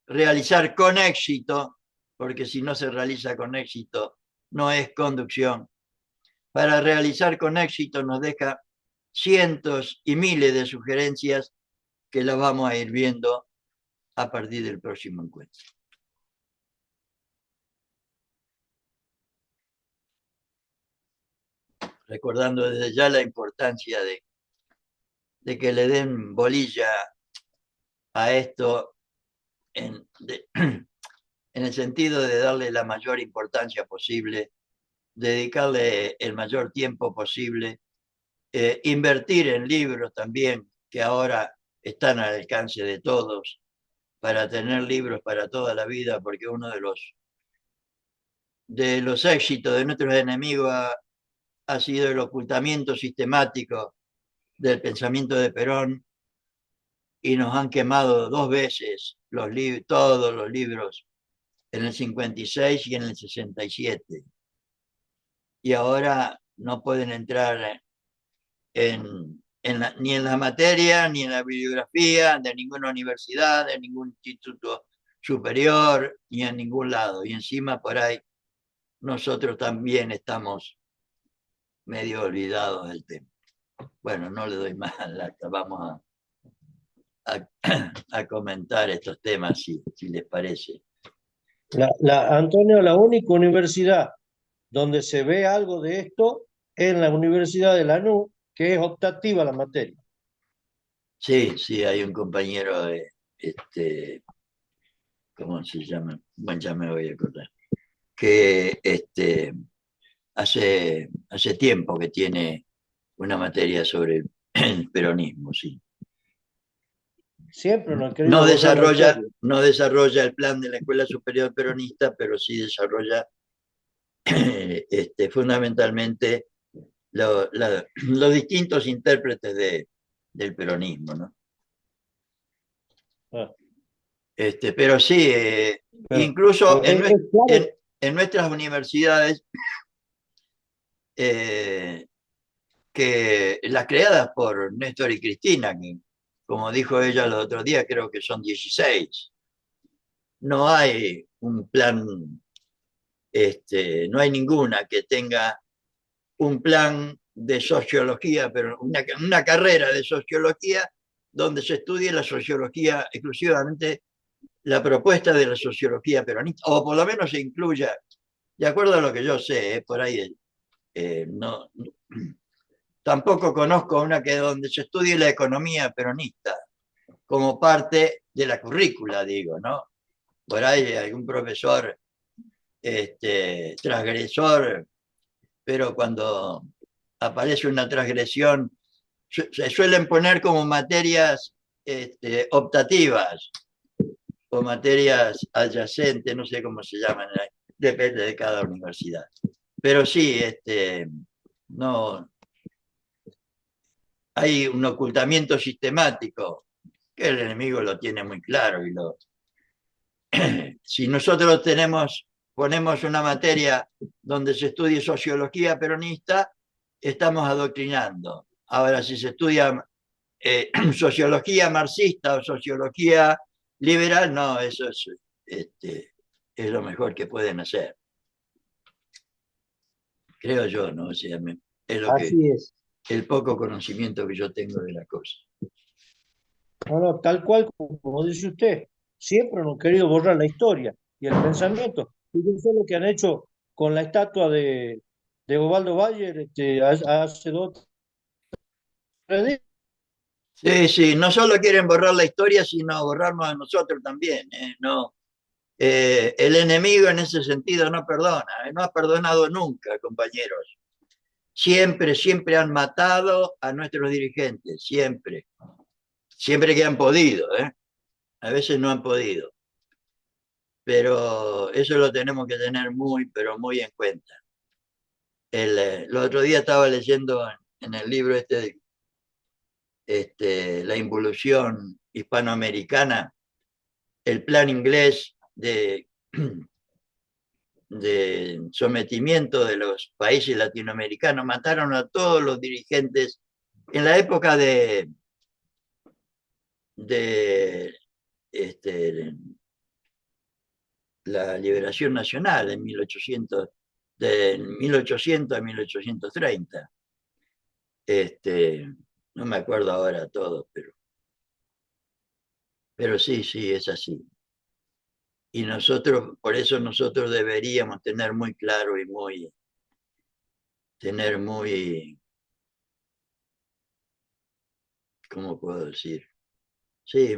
realizar con éxito, porque si no se realiza con éxito no es conducción. Para realizar con éxito nos deja cientos y miles de sugerencias que las vamos a ir viendo a partir del próximo encuentro. Recordando desde ya la importancia de que le den bolilla a esto en el sentido de darle la mayor importancia posible, dedicarle el mayor tiempo posible, invertir en libros también, que ahora están al alcance de todos, para tener libros para toda la vida, porque uno de los éxitos de nuestros enemigos ha sido el ocultamiento sistemático del pensamiento de Perón, y nos han quemado 2 veces todos los libros, en el 56 y en el 67. Y ahora no pueden entrar ni en la materia, ni en la bibliografía de ninguna universidad, de ningún instituto superior, ni en ningún lado. Y encima por ahí nosotros también estamos medio olvidados del tema. Bueno, no le doy más lata, vamos a comentar estos temas, si les parece. Antonio, la única universidad donde se ve algo de esto es la Universidad de Lanús, que es optativa la materia. Sí, hay un compañero ¿cómo se llama? Bueno, ya me voy a acordar. Que hace tiempo que tiene una materia sobre el peronismo, sí. Siempre no han querido borrar la historia. No desarrolla el plan de la Escuela Superior Peronista, pero sí desarrolla fundamentalmente los distintos intérpretes del peronismo, ¿no? Ah, Pero sí, pero, incluso claro, en nuestras universidades, que las creadas por Néstor y Cristina, que como dijo ella el otro día, creo que son 16. No hay un plan, no hay ninguna que tenga un plan de sociología, pero una carrera de sociología donde se estudie la sociología exclusivamente, la propuesta de la sociología peronista, o por lo menos se incluya, de acuerdo a lo que yo sé, por ahí no, tampoco conozco una que donde se estudie la economía peronista como parte de la currícula, digo, ¿no? Por ahí algún profesor transgresor, pero cuando aparece una transgresión, se suelen poner como materias optativas o materias adyacentes, no sé cómo se llaman, depende de cada universidad. Pero sí, no, hay un ocultamiento sistemático que el enemigo lo tiene muy claro si nosotros ponemos una materia donde se estudie sociología peronista, estamos adoctrinando. Ahora, si se estudia sociología marxista o sociología liberal, no, eso es lo mejor que pueden hacer. Creo yo, ¿no? O sea, es así es. el poco conocimiento que yo tengo de la cosa. No, no, tal cual como dice usted, siempre no han querido borrar la historia y el pensamiento. Y eso es lo que han hecho con la estatua de Osvaldo Bayer hace 2 o 3 días. Sí, sí, no solo quieren borrar la historia, sino borrarnos a nosotros también. No, el enemigo en ese sentido no perdona, no ha perdonado nunca, compañeros. Siempre, siempre han matado a nuestros dirigentes, siempre. Siempre que han podido, ¿eh? A veces no han podido. Pero eso lo tenemos que tener muy, pero muy en cuenta. El otro día estaba leyendo en el libro La involución hispanoamericana, el plan inglés de sometimiento de los países latinoamericanos. Mataron a todos los dirigentes en la época de la liberación nacional en 1800, de 1800 a 1830. No me acuerdo ahora todo, pero sí, sí, es así. Y por eso nosotros deberíamos tener muy claro y tener muy, ¿cómo puedo decir? Sí,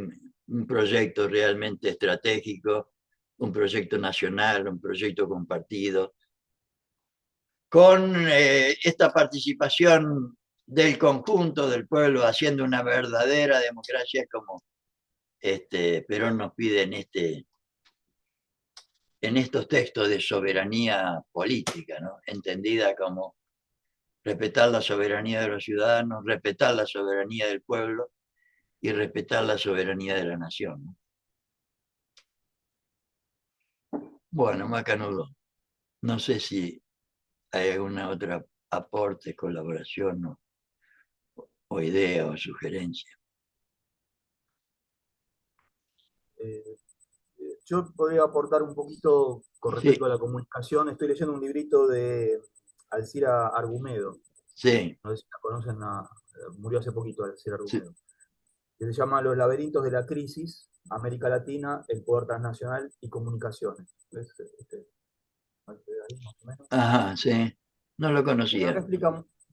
un proyecto realmente estratégico, un proyecto nacional, un proyecto compartido, con esta participación del conjunto del pueblo haciendo una verdadera democracia como Perón nos pide en estos textos de soberanía política, ¿no? Entendida como respetar la soberanía de los ciudadanos, respetar la soberanía del pueblo y respetar la soberanía de la nación, ¿no? Bueno, Macanudo, no sé si hay alguna otra aporte, colaboración o idea o sugerencia. Eh, yo podría aportar un poquito con respecto Sí, a la comunicación. Estoy leyendo un librito de Alcira Argumedo. sí, No sé si la conocen, murió hace poquito Alcira sí. Argumedo. Que se llama Los laberintos de la crisis, América Latina, el poder transnacional y comunicaciones. ¿Ves? Ahí, más o menos. Ajá, sí. No lo La verdad conocía. que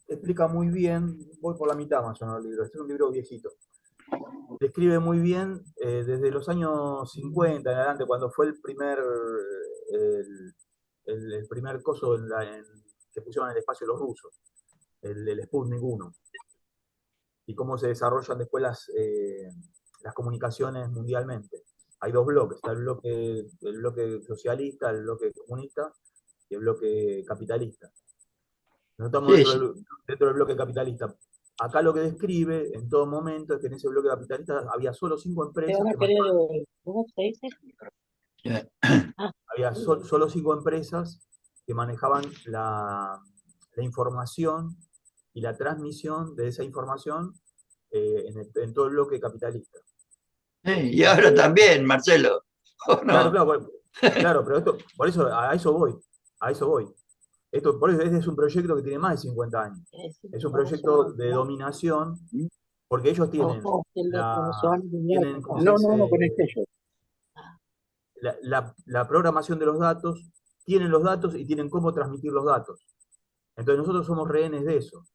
explica muy bien, voy por la mitad más o menos del libro, este es un libro viejito. Describe muy bien desde los años 50 en adelante, cuando fue el primer coso que pusieron en el espacio los rusos, el Sputnik 1, y cómo se desarrollan después las comunicaciones mundialmente. Hay dos bloques, está el bloque socialista, el bloque comunista y el bloque capitalista. Nosotros estamos Sí, sí. dentro del bloque capitalista. Acá lo que describe en todo momento es que en ese bloque capitalista había solo 5 empresas que manejaban, ¿Cómo se dice? había solo 5 empresas que manejaban la información y la transmisión de esa información en todo el bloque capitalista. Y ahora también, Marcelo. ¿O Claro, no? claro, pero esto, por eso, a eso voy. Por eso este es un proyecto que tiene más de 50 años. Es un proyecto de dominación, porque ellos tienen ¿cómo se No, dice? no, no conecté yo. La programación de los datos, tienen los datos y tienen cómo transmitir los datos. Entonces nosotros somos rehenes de eso.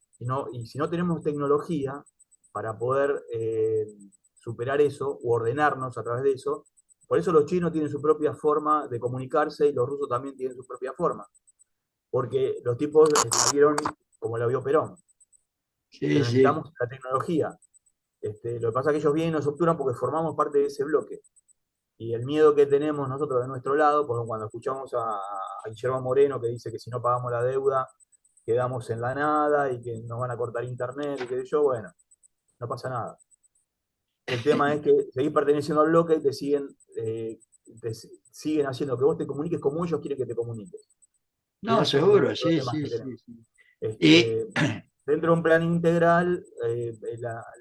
Y si no tenemos tecnología para poder superar eso o ordenarnos a través de eso, por eso los chinos tienen su propia forma de comunicarse y los rusos también tienen su propia forma. Porque los tipos salieron como la vio Perón. Sí, Pero sí. necesitamos la tecnología. Lo que pasa es que ellos vienen y nos obturan porque formamos parte de ese bloque. Y el miedo que tenemos nosotros de nuestro lado, porque cuando escuchamos a Guillermo Moreno que dice que si no pagamos la deuda quedamos en la nada y que nos van a cortar internet y qué sé yo, bueno, no pasa nada. El tema es que seguís perteneciendo al bloque y te siguen haciendo que vos te comuniques como ellos quieren que te comuniques. Y No, esos son los seguro, sí, problemas sí, que sí, tenemos. sí. Y Dentro de un plan integral,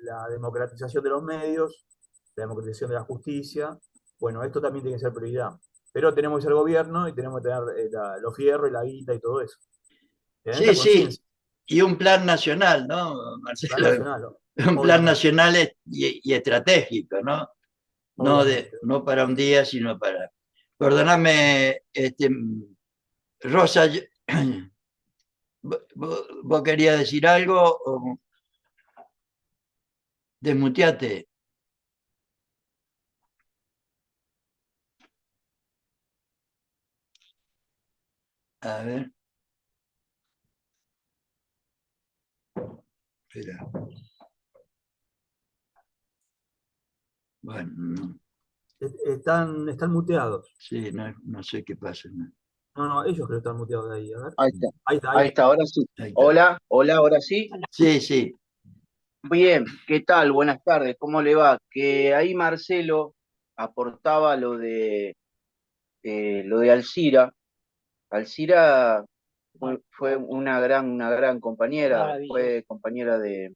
la democratización de los medios, la democratización de la justicia, bueno, esto también tiene que ser prioridad. Pero tenemos que ser gobierno y tenemos que tener los fierros y la guita y todo eso. Tener sí, esta sí. conciencia, Y un plan nacional, ¿no, plan Marcelo? nacional, Un plan obviamente, nacional y estratégico, ¿no? obviamente. No para un día, sino para. Perdóname, Rosa, ¿vos querías decir algo? O desmuteate. A ver. Espera. Bueno, no, Están muteados. sí, no sé qué pasa. ¿No? No, ellos creo que están muteados de ahí. A ver. Ahí está, Ahí está, ahí ahí está. está, ahora sí. Ahí está. Hola, hola, ahora sí. Sí, sí. Bien, ¿qué tal? Buenas tardes, ¿cómo le va? Que ahí Marcelo aportaba lo de Alcira. Alcira fue una gran compañera, fue compañera de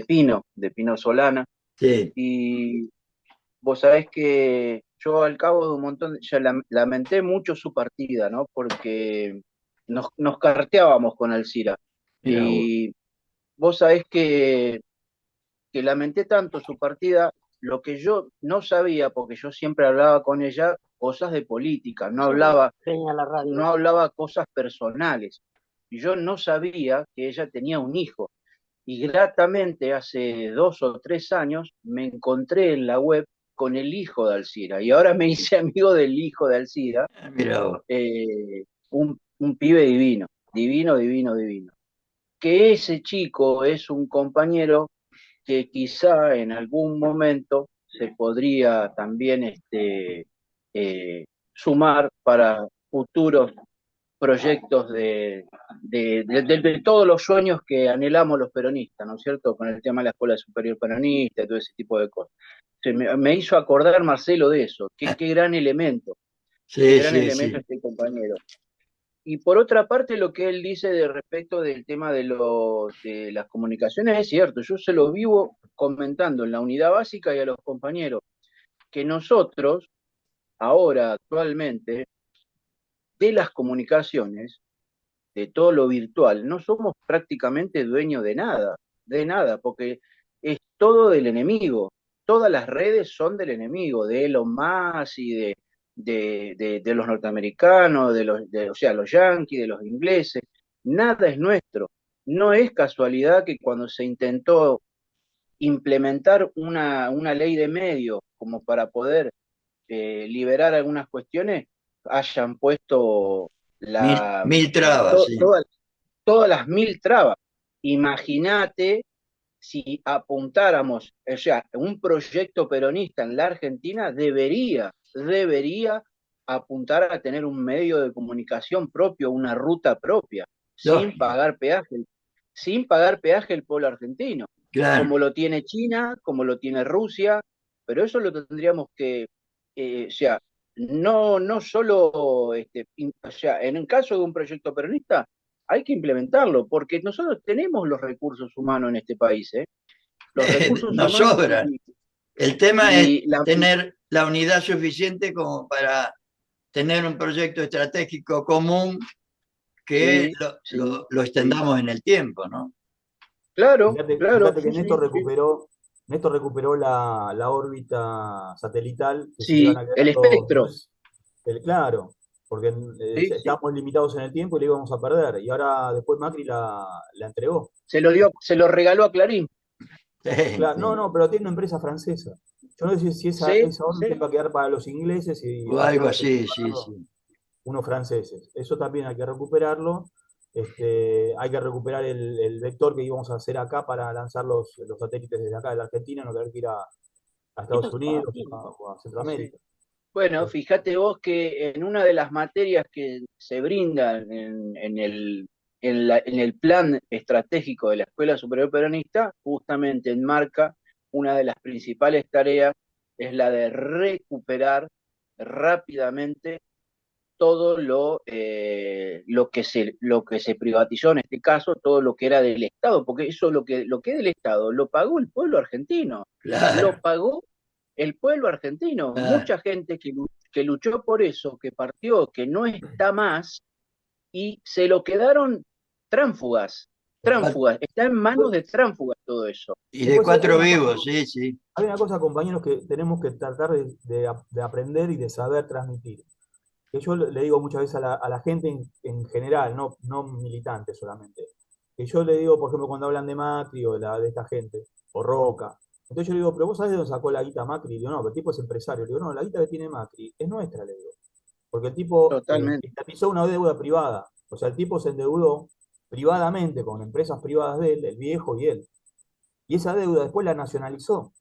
Pino Solana. Sí. Y vos sabés que yo al cabo de un montón, ya lamenté mucho su partida, ¿no? Porque nos carteábamos con Alcira. Mira vos. Y vos sabés que lamenté tanto su partida, lo que yo no sabía, porque yo siempre hablaba con ella cosas de política, no hablaba cosas personales. Y yo no sabía que ella tenía un hijo. Y gratamente hace 2 o 3 años me encontré en la web con el hijo de Alcira. Y ahora me hice amigo del hijo de Alcira, Mira vos. un pibe divino, divino, divino, divino. Que ese chico es un compañero que quizá en algún momento se podría también sumar para futuros proyectos de todos los sueños que anhelamos los peronistas, ¿no es cierto? Con el tema de la Escuela Superior Peronista y todo ese tipo de cosas. Me hizo acordar, Marcelo, de eso. Qué qué Sí, gran sí, elemento sí. este compañero. Y por otra parte, lo que él dice de respecto del tema de las comunicaciones es cierto. Yo se lo vivo comentando en la unidad básica y a los compañeros que nosotros, ahora, actualmente, de las comunicaciones, de todo lo virtual, no somos prácticamente dueños de nada, porque es todo del enemigo. Todas las redes son del enemigo, de Elon Musk y de los norteamericanos, o sea, los yanquis, de los ingleses. Nada es nuestro. No es casualidad que cuando se intentó implementar una ley de medios como para poder liberar algunas cuestiones, hayan puesto Mil trabas, sí. todas las mil trabas. Imagínate si apuntáramos, o sea, un proyecto peronista en la Argentina debería apuntar a tener un medio de comunicación propio, una ruta propia, Lógico, sin pagar peaje el pueblo argentino, claro. como lo tiene China, como lo tiene Rusia, pero eso lo tendríamos que, o sea, no solo, o sea, en el caso de un proyecto peronista, hay que implementarlo, porque nosotros tenemos los recursos humanos en este país, ¿eh? Los recursos Nos humanos sobran. El tema es y la, tener la unidad suficiente como para tener un proyecto estratégico común que sí, sí, lo sí. extendamos en el tiempo, ¿no? Claro, Fíjate, claro, fíjate que sí, sí, sí. Néstor recuperó la órbita satelital, que se le iban Sí, a quedar el espectro, claro, porque sí, sí. estábamos limitados en el tiempo y le íbamos a perder. Y ahora después Macri la entregó. Se lo regaló a Clarín. Sí, Claro, no, sí. no, pero tiene una empresa francesa. Yo no sé si Sí, esa órbita sí. iba a quedar para los ingleses y O al algo final así, terminaron sí, sí. ganando unos franceses. Eso también hay que recuperarlo. Hay que recuperar el vector que íbamos a hacer acá para lanzar los satélites desde acá de la Argentina, no tener que ir a Estados Unidos o a Sí. Centroamérica. Bueno, Eh, fíjate vos que en una de las materias que se brindan en el plan estratégico de la Escuela Superior Peronista, justamente enmarca una de las principales tareas, es la de recuperar rápidamente todo lo que se privatizó en este caso, todo lo que era del Estado, porque eso lo que es del Estado lo pagó el pueblo argentino, lo Claro, pagó el pueblo argentino. claro. Mucha gente que luchó por eso, que partió, que no está más, y se lo quedaron tránsfugas, está en manos después, de tránsfugas todo eso. Y de después hay cuatro una cosa, vivos, sí, sí. hay una cosa, compañeros, que tenemos que tratar de aprender y de saber transmitir. Que yo le digo muchas veces a la gente en general, no militantes solamente, que yo le digo, por ejemplo, cuando hablan de Macri o de esta gente, o Roca, entonces yo le digo, pero vos sabés de dónde sacó la guita Macri, y digo, no, pero el tipo es empresario, le digo, no, la guita que tiene Macri es nuestra, le digo, porque el tipo Totalmente. estatizó una deuda privada, o sea, el tipo se endeudó privadamente con empresas privadas de él, el viejo y él, y esa deuda después la nacionalizó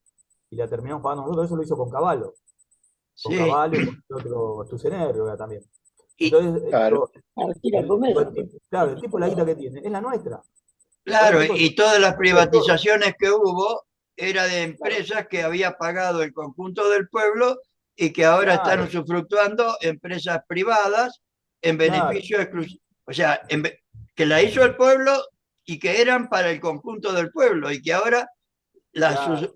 y la terminamos pagando nosotros, eso lo hizo con Sí. Caballo y con el otro Stusenberg también. Y Entonces, Claro. claro, el tipo la guita que tiene es la nuestra. Después el claro, tipo y todas las hizo todo. privatizaciones que hubo era de Claro, empresas que había pagado el conjunto del pueblo y que ahora están claro, usufructuando empresas privadas en claro, beneficio exclusivo. O sea, que la hizo el pueblo y que eran para el conjunto del pueblo y que ahora las, claro.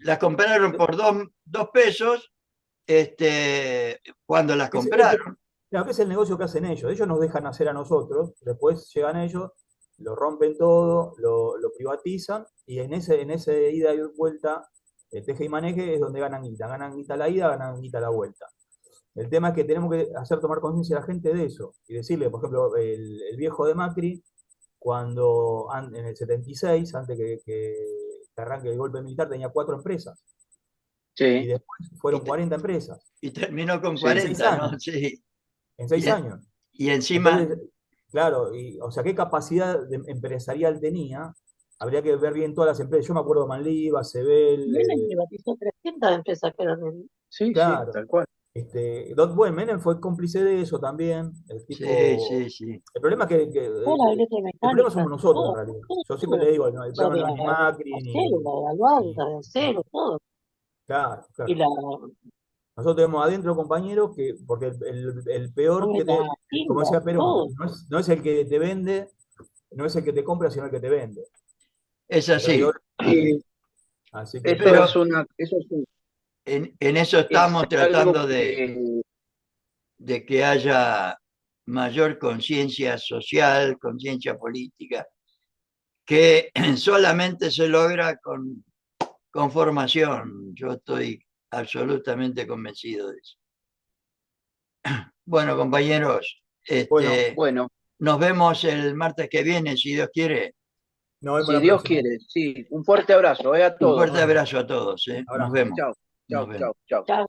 las compraron por 2 pesos cuando las compraron. Claro, que es el negocio que hacen ellos. Ellos nos dejan hacer a nosotros, después llegan ellos, lo rompen todo, lo privatizan y en ese ida y vuelta, el teje y maneje es donde ganan guita la ida, ganan guita la vuelta. El tema es que tenemos que hacer tomar conciencia a la gente de eso y decirle, por ejemplo, el viejo de Macri, en el 76, antes que arranque el golpe militar, tenía 4 empresas y Sí, después fueron Y, 40 empresas y terminó con sí. en seis 40, ¿no? años. Sí. En Y, 6 años. y encima, Entonces, claro, o sea, qué capacidad empresarial tenía. Habría que ver bien todas las empresas. Yo me acuerdo de Manliva, Sebel, Menem privatizó 300 empresas que eran Sí, sí, claro. tal cual. Bueno, Menem fue cómplice de eso también. El sí, tipo. sí, sí. El problema es todas las el problema somos electromecánicas, nosotros en todo, realidad. todo, Yo siempre le todo. digo, no, el La problema de no es ni Macri, acero, la de la banda, de acero, todo. Claro, Y claro. la, Nosotros tenemos adentro compañeros porque el peor la como timba, decía Perón, todo. no es el que te vende, no es el que te compra, sino el que te vende. Es El oidor así. es así. Y Así que eso bueno, es En eso es estamos algo tratando de que haya mayor conciencia social, conciencia política, que solamente se logra con formación. Yo estoy absolutamente convencido de eso. Bueno, compañeros, bueno, bueno, nos vemos el martes que viene, si Dios quiere. nos vemos si la Dios próxima. quiere, sí. Un fuerte abrazo, a Un todos. fuerte Nos vemos. abrazo a todos. Nos Abrazo. vemos. Chao, Nos chao, vemos. chao, chao. Chao.